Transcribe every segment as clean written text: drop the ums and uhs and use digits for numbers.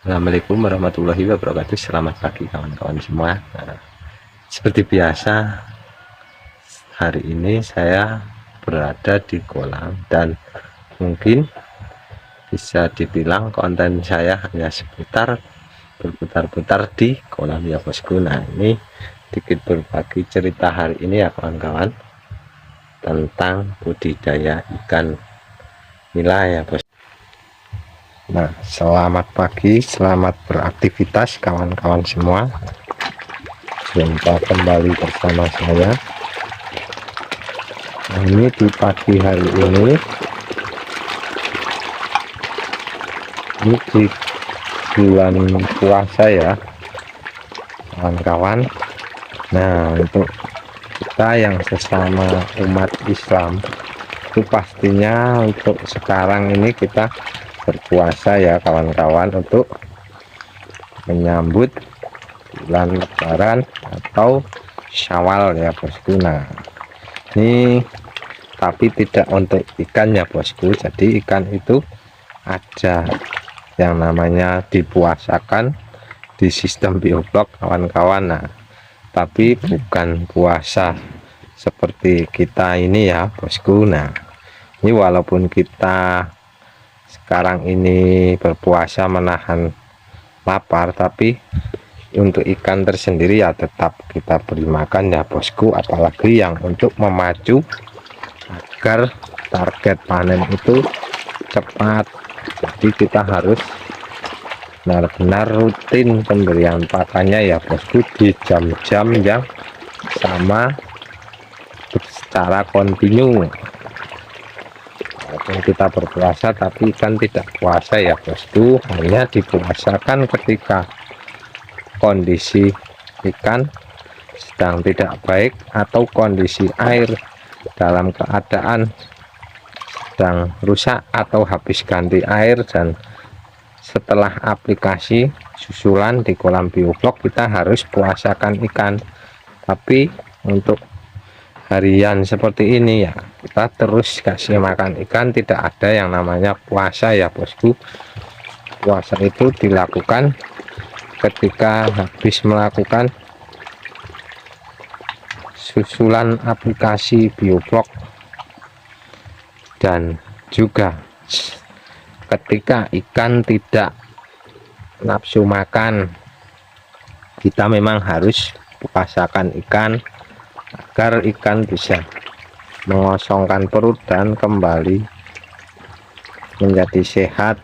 Assalamualaikum warahmatullahi wabarakatuh. Selamat pagi kawan-kawan semua. Nah, seperti biasa, hari ini saya berada di kolam dan mungkin bisa dibilang konten saya hanya seputar berputar-putar di kolam ya bosku. Nah, ini sedikit berbagi cerita hari ini ya kawan-kawan tentang budidaya ikan nila ya bos. Nah, selamat pagi, selamat beraktivitas kawan-kawan semua. Jumpa kembali bersama saya. Nah, ini di pagi hari ini di bulan puasa ya kawan-kawan. Nah, untuk kita yang sesama umat Islam itu pastinya untuk sekarang ini kita berpuasa ya kawan-kawan, untuk menyambut bulan Lebaran atau Syawal ya bosku. Nah, ini tapi tidak untuk ikan ya bosku. Jadi ikan itu ada yang namanya dipuasakan di sistem bioblok kawan-kawan. Nah, tapi bukan puasa seperti kita ini ya bosku. Nah, ini walaupun kita sekarang ini berpuasa menahan lapar, tapi untuk ikan tersendiri ya tetap kita beri makan ya bosku, apalagi yang untuk memacu agar target panen itu cepat. Jadi kita harus benar-benar rutin pemberian pakannya ya bosku di jam-jam yang sama secara kontinu. Walaupun kita berpuasa tapi ikan tidak puasa ya bosku, hanya dipuasakan ketika kondisi ikan sedang tidak baik atau kondisi air dalam keadaan sedang rusak atau habis ganti air. Dan setelah aplikasi susulan di kolam bioblok kita harus puasakan ikan. Tapi untuk harian seperti ini ya kita terus kasih makan ikan, tidak ada yang namanya puasa ya bosku. Puasa itu dilakukan ketika habis melakukan susulan aplikasi bioblok, dan juga ketika ikan tidak nafsu makan, kita memang harus puasakan ikan agar ikan bisa mengosongkan perut dan kembali menjadi sehat.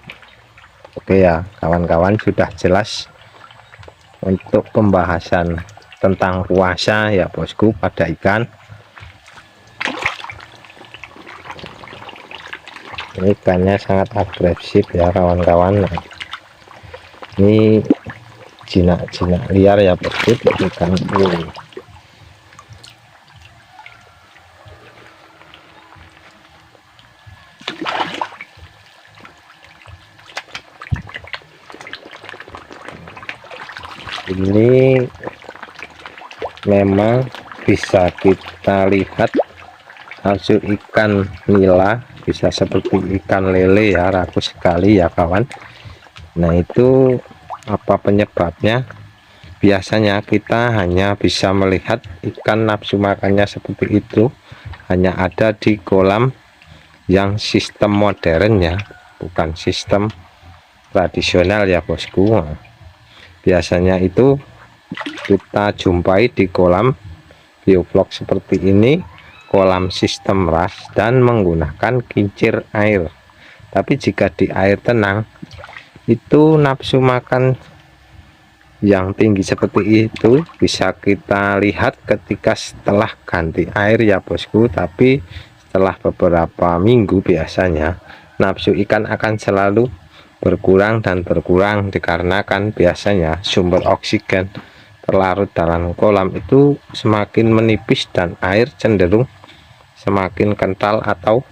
Oke ya kawan-kawan, sudah jelas untuk pembahasan tentang puasa ya bosku pada ikan. Ini ikannya sangat agresif ya kawan-kawan. Nah, ini jinak-jinak liar ya bosku, ikan ini. Ini memang bisa kita lihat hasil ikan nila bisa seperti ikan lele ya, rakus sekali ya kawan. Nah, itu apa penyebabnya? Biasanya kita hanya bisa melihat ikan nafsu makannya seperti itu hanya ada di kolam yang sistem modern ya, bukan sistem tradisional ya bosku. Biasanya itu kita jumpai di kolam bioblok seperti ini, kolam sistem ras dan menggunakan kincir air. Tapi jika di air tenang itu nafsu makan yang tinggi seperti itu bisa kita lihat ketika setelah ganti air ya bosku. Tapi setelah beberapa minggu biasanya nafsu ikan akan selalu berkurang dan berkurang, dikarenakan biasanya sumber oksigen terlarut dalam kolam itu semakin menipis dan air cenderung semakin kental atau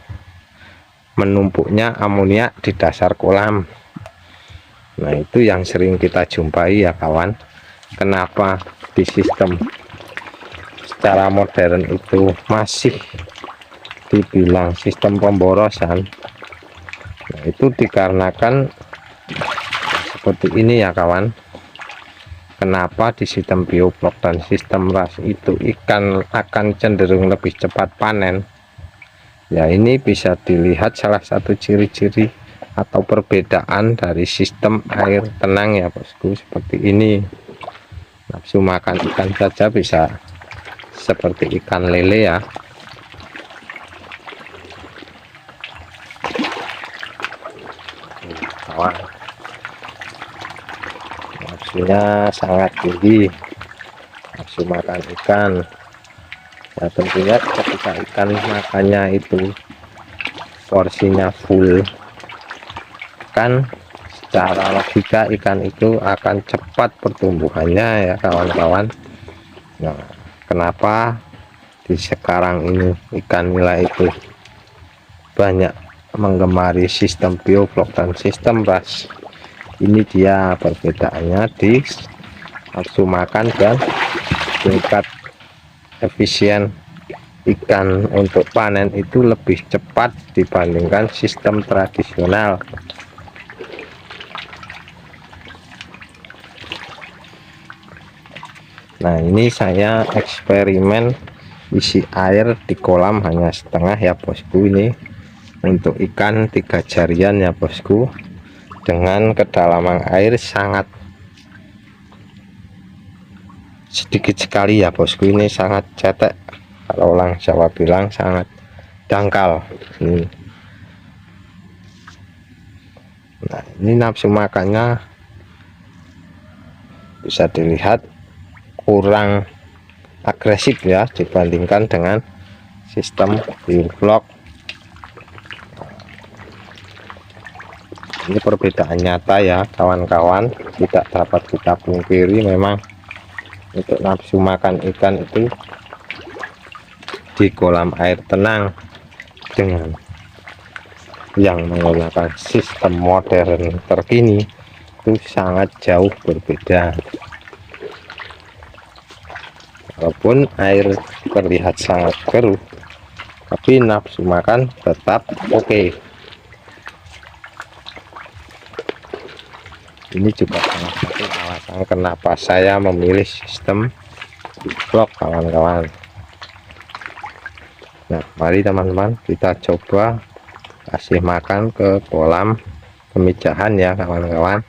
menumpuknya amonia di dasar kolam. Nah, itu yang sering kita jumpai ya kawan. Kenapa di sistem secara modern itu masih dibilang sistem pemborosan? Nah, itu dikarenakan seperti ini ya kawan. Kenapa di sistem bioflok dan sistem ras itu ikan akan cenderung lebih cepat panen? Ya, ini bisa dilihat salah satu ciri-ciri atau perbedaan dari sistem air tenang ya bosku, seperti ini. Nafsu makan ikan saja bisa seperti ikan lele ya. Kawan, nafsunya sangat tinggi, nafsu makan ikan. Nah, tentunya ketika ikan makannya itu porsinya full, kan secara logika ikan itu akan cepat pertumbuhannya ya kawan-kawan. Nah, kenapa di sekarang ini ikan nila itu banyak menggemari sistem bioflok dan sistem ras? Ini dia perbedaannya di nafsu makan dan tingkat efisien ikan untuk panen itu lebih cepat dibandingkan sistem tradisional. Nah, ini saya eksperimen isi air di kolam hanya setengah ya bosku. Ini untuk ikan 3 jarian ya bosku, dengan kedalaman air sangat sedikit sekali ya bosku. Ini sangat cetek, kalau orang Jawa bilang sangat dangkal. Nah, ini nafsu makannya bisa dilihat kurang agresif ya dibandingkan dengan sistem bioflok. Ini perbedaan nyata ya kawan-kawan, tidak dapat kita pungkiri. Memang untuk nafsu makan ikan itu di kolam air tenang dengan yang menggunakan sistem modern terkini itu sangat jauh berbeda. Walaupun air terlihat sangat keruh, tapi nafsu makan tetap oke. Ini juga salah satu alasan kenapa saya memilih sistem bioflok kawan-kawan. Nah, mari teman-teman kita coba kasih makan ke kolam pemijahan ya kawan-kawan.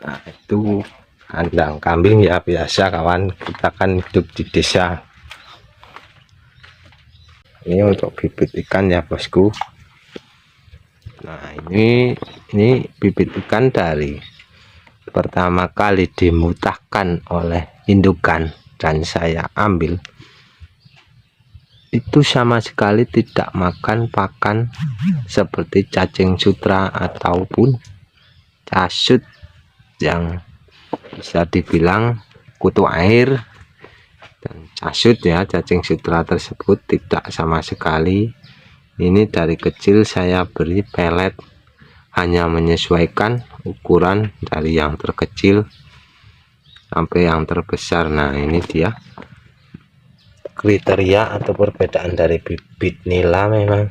Nah, itu kandang kambing ya, biasa kawan, kita kan hidup di desa. Ini untuk bibit ikan ya bosku. Nah, ini bibit ikan dari pertama kali dimutahkan oleh indukan dan saya ambil, itu sama sekali tidak makan pakan seperti cacing sutra ataupun casut yang bisa dibilang kutu air. Dan casut ya, cacing sutra tersebut tidak sama sekali. Ini dari kecil saya beri pelet, hanya menyesuaikan ukuran dari yang terkecil sampai yang terbesar. Nah, ini dia kriteria atau perbedaan dari bibit nila memang.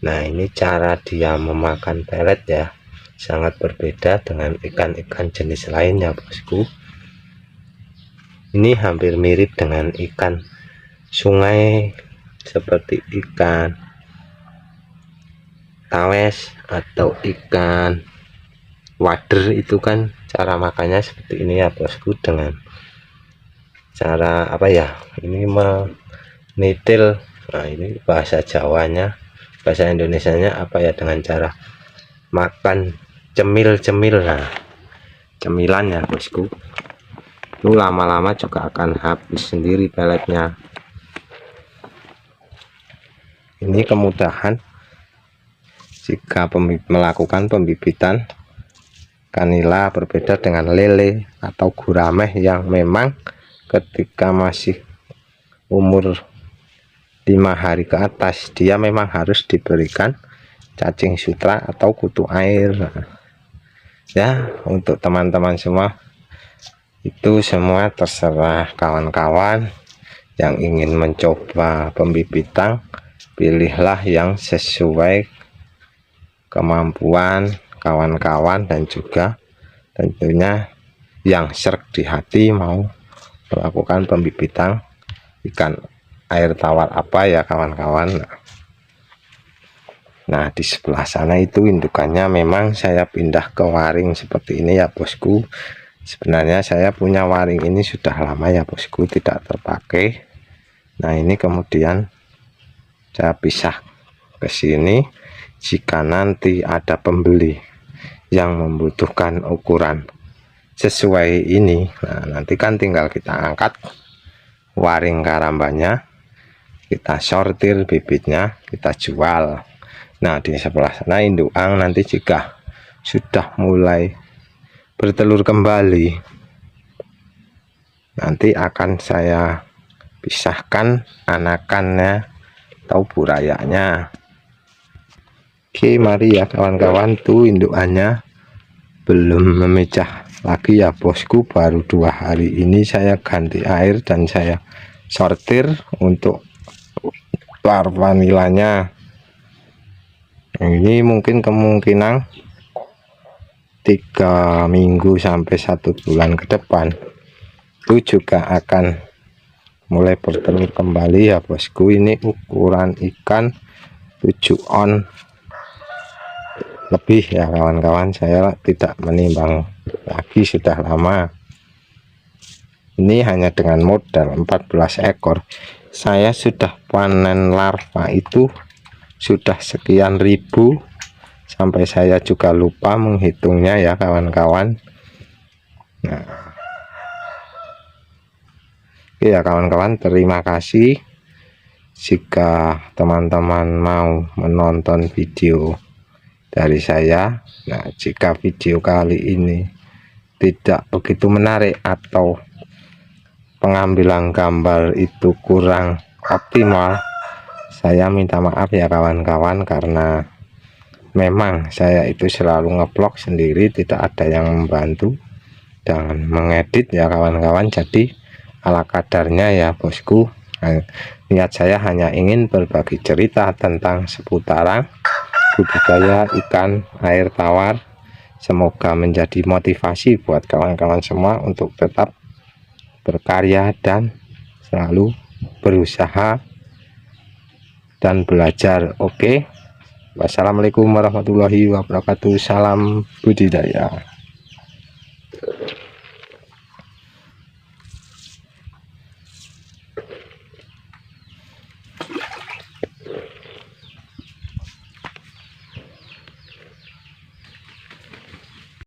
Nah, ini cara dia memakan pelet ya, sangat berbeda dengan ikan-ikan jenis lainnya bosku. Ini hampir mirip dengan ikan sungai seperti ikan tawes atau ikan wader. Itu kan cara makannya seperti ini ya bosku, dengan cara apa ya, ini menitil. Nah, ini bahasa Jawanya, bahasa Indonesianya apa ya, dengan cara makan cemil-cemil. Nah, cemilan ya bosku, itu lama-lama juga akan habis sendiri peletnya. Ini kemudahan jika melakukan pembibitan ikan nila, berbeda dengan lele atau gurame yang memang ketika masih umur 5 hari ke atas dia memang harus diberikan cacing sutra atau kutu air. Ya, untuk teman-teman semua itu semua terserah kawan-kawan yang ingin mencoba pembibitan, pilihlah yang sesuai kemampuan kawan-kawan dan juga tentunya yang sreg di hati mau melakukan pembibitan ikan air tawar apa ya kawan-kawan. Nah, di sebelah sana itu indukannya memang saya pindah ke waring seperti ini ya bosku. Sebenarnya saya punya waring ini sudah lama ya bosku, tidak terpakai. Nah, ini kemudian saya pisah ke sini jika nanti ada pembeli yang membutuhkan ukuran sesuai ini. Nah, nanti kan tinggal kita angkat waring karambanya, kita sortir bibitnya, kita jual. Nah, di sebelah sana indukan nanti jika sudah mulai bertelur kembali, nanti akan saya pisahkan anakannya atau burayanya. Oke, mari ya kawan-kawan, tuh indukannya belum memecah lagi ya bosku, baru 2 hari ini saya ganti air dan saya sortir untuk larva nilanya. Ini mungkin kemungkinan 3 minggu sampai 1 bulan ke depan itu juga akan mulai bertelur kembali ya bosku. Ini ukuran ikan 7 on lebih ya kawan-kawan, saya tidak menimbang lagi, sudah lama. Ini hanya dengan modal 14 ekor saya sudah panen larva itu sudah sekian ribu, sampai saya juga lupa menghitungnya ya kawan-kawan. Nah, ya kawan-kawan, terima kasih jika teman-teman mau menonton video dari saya. Nah, jika video kali ini tidak begitu menarik atau pengambilan gambar itu kurang optimal, saya minta maaf ya kawan-kawan, karena memang saya itu selalu ngevlog sendiri, tidak ada yang membantu dan mengedit ya kawan-kawan. Jadi ala kadarnya ya bosku. Niat saya hanya ingin berbagi cerita tentang seputaran budidaya ikan air tawar. Semoga menjadi motivasi buat kawan-kawan semua untuk tetap berkarya dan selalu berusaha dan belajar. Oke, wassalamualaikum warahmatullahi wabarakatuh. Salam budidaya.